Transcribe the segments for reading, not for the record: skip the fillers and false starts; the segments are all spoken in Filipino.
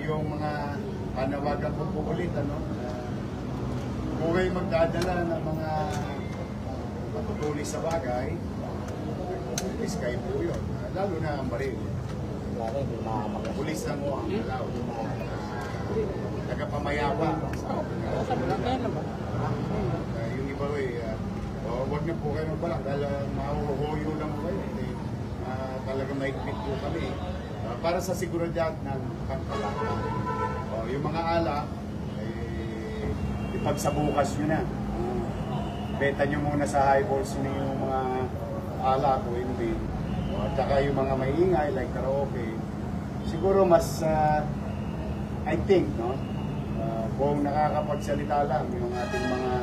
yung mga panawagan ko po ulit, ano, kung kayo magdadala ng mga matutulis sa bagay, iskay po yun. Lalo na ang baril. Pulis lang mo ang alaw. Nagapamayawa. Yung iba huwag na po kayo magbalak dahil mahuhuyo lang po kayo. Talagang maigpit po kami para sa seguridad ng pangkalaka. Yung mga alak, ipagsabukas nyo na. Beta nyo muna sa highballs nyo yung mga alak o hindi. At saka yung mga maingay like karaoke. Siguro mas, I think, no? Kung nakakapagsalita lang yung ating mga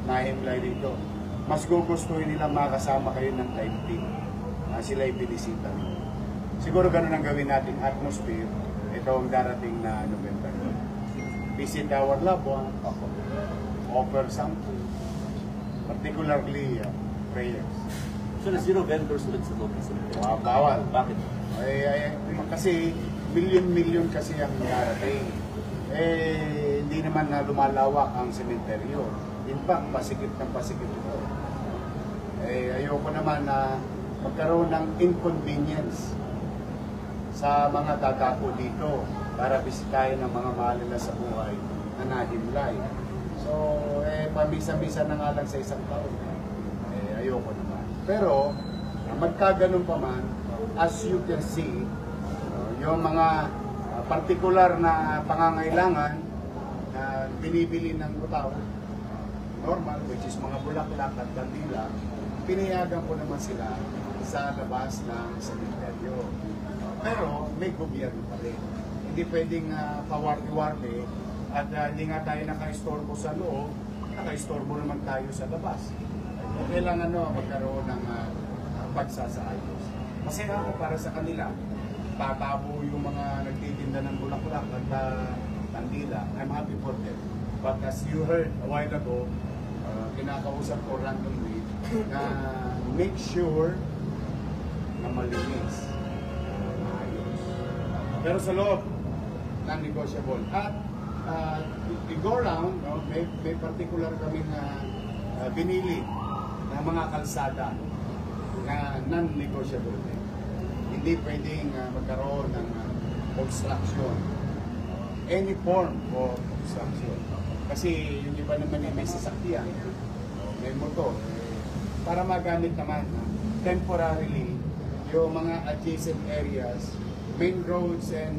nahimlay dito, mas gugustuhin nilang makasama kayo ng type team. Sila ibinisita. Siguro ganun ang gawin nating atmosphere ito ang darating na November. Visit our loved one, offer something, particularly prayers. So, na zero vendors ulit sa Lopez? Bawal. Bakit? Kasi million kasi ang darating. Hindi naman na lumalawak ang sementeryo. In fact, pasikip ng pasikip ito. Ayoko naman na magkaroon ng inconvenience sa mga dadako dito para bisitahin ng mga mahal nila sa buhay na nahimlay. So, pamisa-misa na nga lang sa isang taon. Ayoko naman. Pero, magkaganon pa man, as you can see, yung mga partikular na pangangailangan na binibili ng tao, normal, which is mga bulaklak at kandila, pinayagan ko naman sila sa labas ng sementeryo. Pero may gobyerno pa rin. Hindi pwedeng pawardi-wardi at hindi nga tayo naka-istorbo sa loob, naka-istorbo naman tayo sa labas. Kailangan magkaroon ng pagsasaayos. Masaya ako para sa kanila. Tatabo yung mga nagtitinda ng bulaklak at kandila. I'm happy for them. But as you heard a while ago, kinakausap ko randomly na make sure na malinis, maayos. Pero sa loob, non-negotiable. At i-go around, may particular kaming binili na mga kalsada na non-negotiable. Hindi pwedeng magkaroon ng obstruction. Any form of obstruction. Kasi yung iba naman may sasakyan, may motor. Para magamit naman temporarily yung mga adjacent areas, main roads and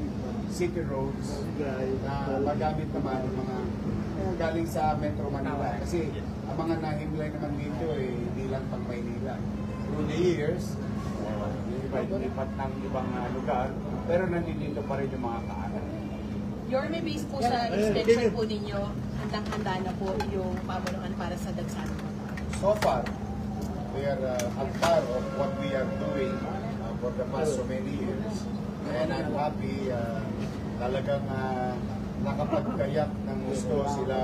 city roads na magamit naman yung mga galing sa Metro Manila. Kasi ang mga nahimlay naman dito hindi lang pang Maynila. Through the years, iba-ibat ng ibang lugar, pero nandito pa rin yung mga kaanan. Yorme, based po sa inspection po ninyo, handang-handa na po yung pamulukan para sa Dagsano? So far, we are at par of what we are doing for the past so many years. And I'm happy talagang nakapagkayak ng gusto sila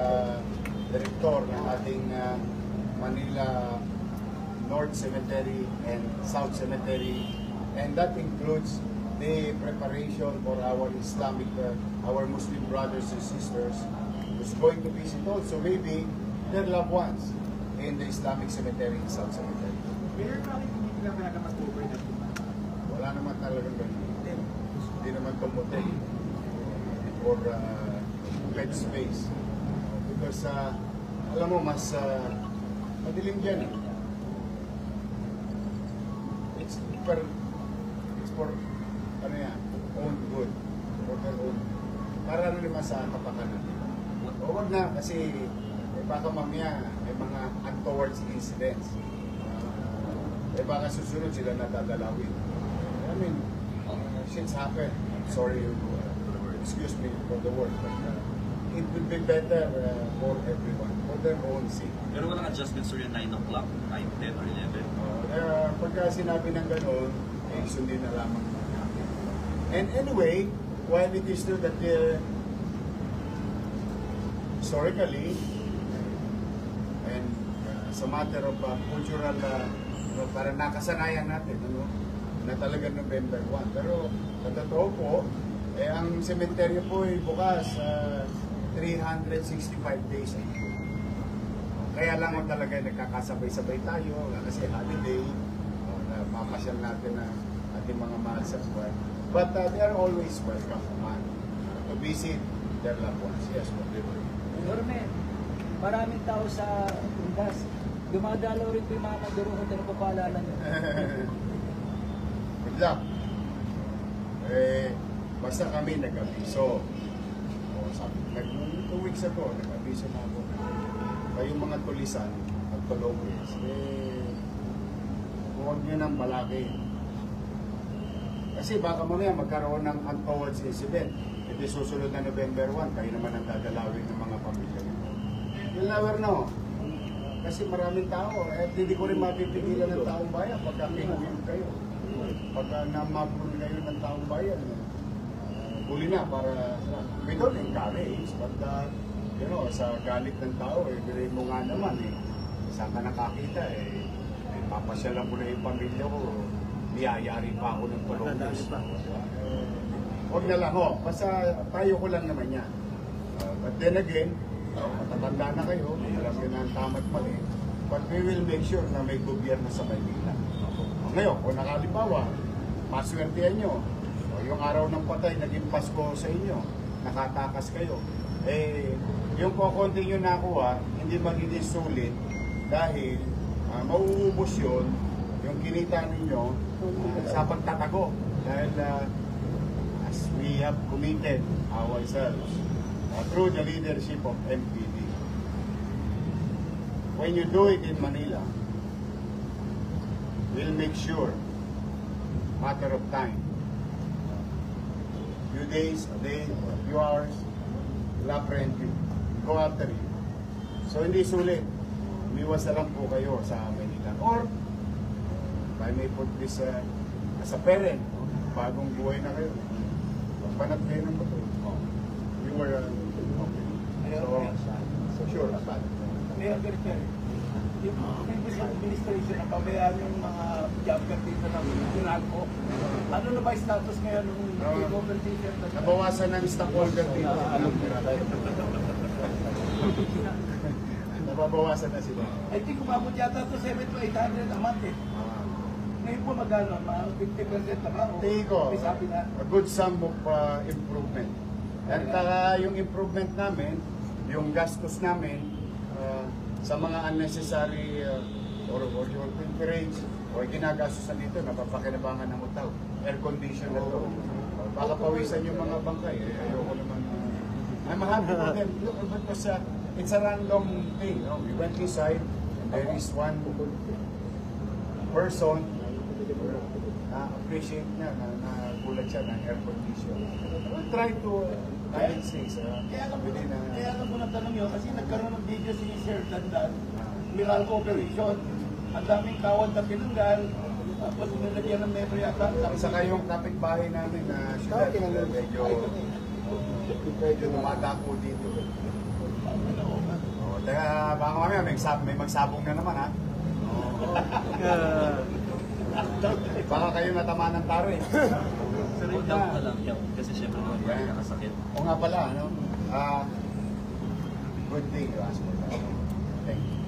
direktor ng ating Manila North Cemetery and South Cemetery. And that includes the preparation for our Islamic, our Muslim brothers and sisters who's going to visit also maybe their loved ones in the Islamic Cemetery and South Cemetery. Wala naman talagang ganun. Hindi naman tumutin or bed space. Because alam mo, mas madilim dyan. It's for ano yan, own good. For their own. Para rin naman sa kapakanan. O wag na kasi baka mamaya may mga untoward incidents. Baka susunod sila natadalawin. I mean, shit's happen. Sorry, excuse me for the word, but it would be better for everyone, for their own sake. Pero walang adjustments sir yung 9 o'clock, 9, 10, or 11? Pagka sinabi ng gano'n, sundin na lamang natin. And anyway, while it is true that historically, and sa matter of cultural, parang nakasanayan natin, na talaga November 1. Pero sa totoo po, Ang sementeryo po ay bukas 365 days a year. Kaya lang ho talaga nagkakasabay-sabay tayo kasi holiday, mamasyal natin ang ating mga mahal sa buwan. But they are always welcome naman to visit their loved ones. Yes, po. Norman, maraming tao sa Undas. Dumadalaw rin po yung mga Mandurungan na napapaalala nyo. Good luck. Basta kami nag-abiso. Two weeks ago, nag-abiso na ako. Kayong mga tulisan at tulogis, huwag nyo nang malaki. Kasi baka mamaya magkaroon ng untoward incident. Ito susunod na November 1, kayo naman ang dadalawin ng mga pamilya nito. You'll never know. Kasi maraming tao, hindi ko rin mapipigilan ng taong bayan pagka kinuhin kayo. Pagka namabul kayo ng taong bayan, huli na para, we don't encourage, but you know, sa galit ng tao, bilhin mo nga naman saan ka nakakita papasyalan ko na yung pamilya ko, niyayari pa ako ng tulogos. Huwag na lang ho, basta tayo ko lang naman yan. But then again, matatanda na kayo, alam nyo na ang tama't mali, but we will make sure na may gobyerno sa Maynila. Ngayon, kung nakalibawa, maswertihan nyo, yung araw ng patay, naging Pasko sa inyo, nakatakas kayo, yung kukunti nyo nakuha, hindi magiging sulit dahil mauubos yun, yung kinita ninyo sa pagtatago. Dahil as we have committed ourselves through the leadership of MPD, when you do it in Manila, we'll make sure, matter of time, few days, a day, few hours, we'll apprehend you, go after you. So hindi sulit, umiwas na lang po kayo sa Manila. Or, if I may put this as a parent, bagong buhay na kayo, panat kayo ng bato. You were, so sure, Mayor Gertner, yung previous administration na pabayaan yung mga job cut dito ng Pinalco, ano na ba status ngayon ng takeover dito? nabawasan ng stockholder dito. Nababawasan na sila. I think umabot yata to 700 to 800 a month eh. Ngayon po magano, mga 50% na ba? Tingin ko, May sabi na. a good sum of improvement. At yung improvement namin, yung gastos namin sa mga unnecessary or your pilferage o ginagastos na dito, napapakinabangan ng utaw. Air conditioner to. Baka pawisan yung mga bangkay. Ayoko naman. I'm happy with them. Look, because it's a random thing. No? We went inside and there is one person appreciate niya na kulat siya ng air condition. We'll try to balance things. Kaya lang po natanong yun, kasi nagkaroon ng video si Sir Dandan, Meralco Operation. Ang daming kawad na pinanggal, tapos nilagyan ng metro yata. Saka yung kapitbahay namin na syudad, medyo dumadako dito. Teka, baka mamaya may magsabong na naman ha. Baka kayo natama ng taro eh. Hold down ka lang yan. Kasi syempre naman yan nakasakit. O nga pala, ano? Good thing you ask for that. Thank you.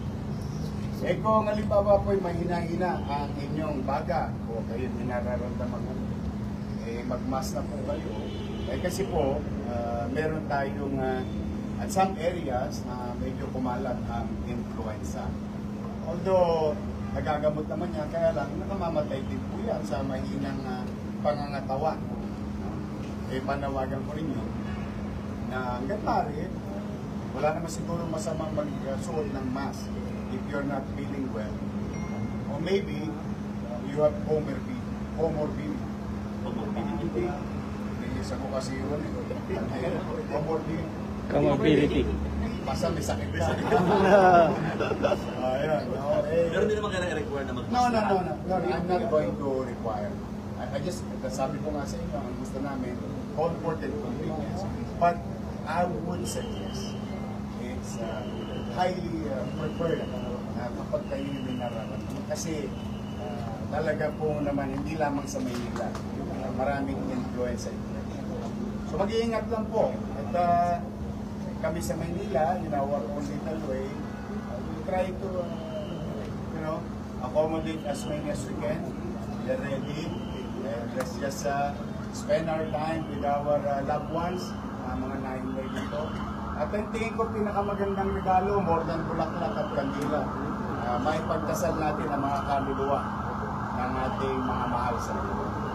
Kung halimbawa po'y mahina-hina ang inyong baga o kayo dinararamdaman magmas na po kayo. Kasi po, meron tayong at some areas na medyo kumalat ang influenza. Although, nagagamot naman yan, kaya lang nakamamatay din po yan sa mahinang pangangatawan. Panawagan ko rin yun na hanggang maaari, wala naman siguro masamang magsuot ng mask if you're not feeling well. Or maybe, you have comorbidity. Isa ko kasi yun. Comorbidity. Basta may sakit ka. Ayan. Pero hindi naman kaya require na mag-mask. No. I'm not going to require. I just, sabi ko nga sa inyo, ang gusto namin, comfort and convenience. But I would suggest it's highly preferred kapag kayo may nararamdaman. Kasi talaga po naman, hindi lamang sa Maynila, maraming influenza. So mag-iingat lang po. At kami sa Manila, in our own little way, we try to accommodate as many as we can. We're ready. Let's just spend our time with our loved ones, mga nainway dito. At ang tingin ko pinakamagandang regalo, more than bulaklak at kandila, may pagdasal natin ang mga kaluluwa ng ating mga mahal sa Panginoon.